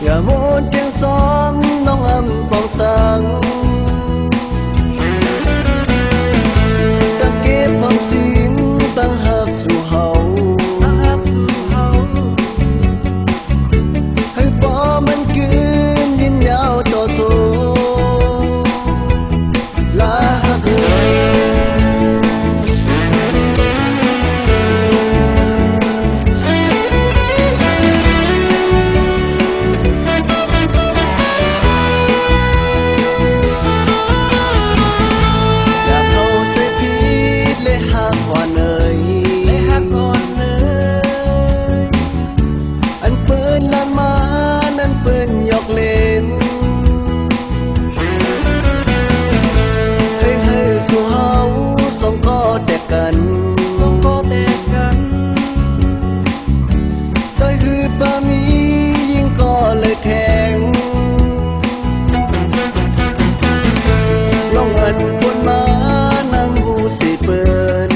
อย่าโวนเตียงซ้อมน้องอำปองสังตั้งเก็บความสิงตั้งหักสู่เฮาให้ปอมันคืนยินยาวต่อโตลาหักเอ่ยใจคือปามียิ่งก็เลยแทงลองอันบนมานั่งหูสิเปิน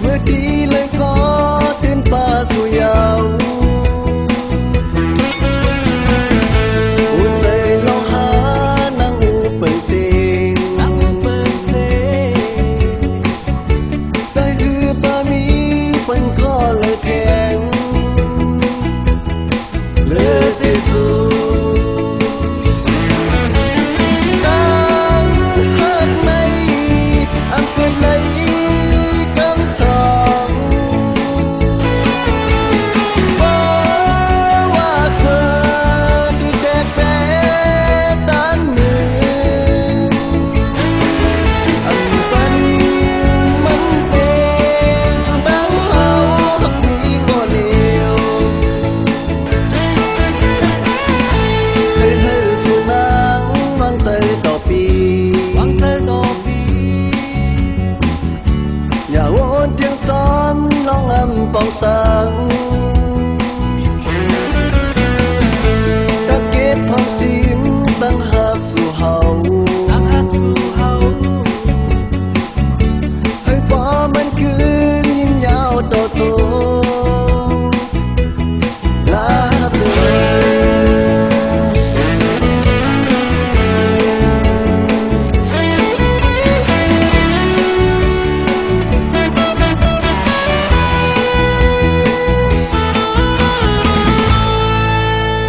เมื่อดีเลยก็ตื่นป่าสู่ยาวหัวใจลองหานั่งหูเปิงเสียงใจคือปามีมันก็เลยแข็งเลือดสิสูตั้งหักในอันเกิดเลยคำสองว่าเคยที่แตกแปดตั้งหนึ่งอันเป็นมันเป็นสุดตั้งอย่าวนเทียงซ้อนน้องอำปองสัง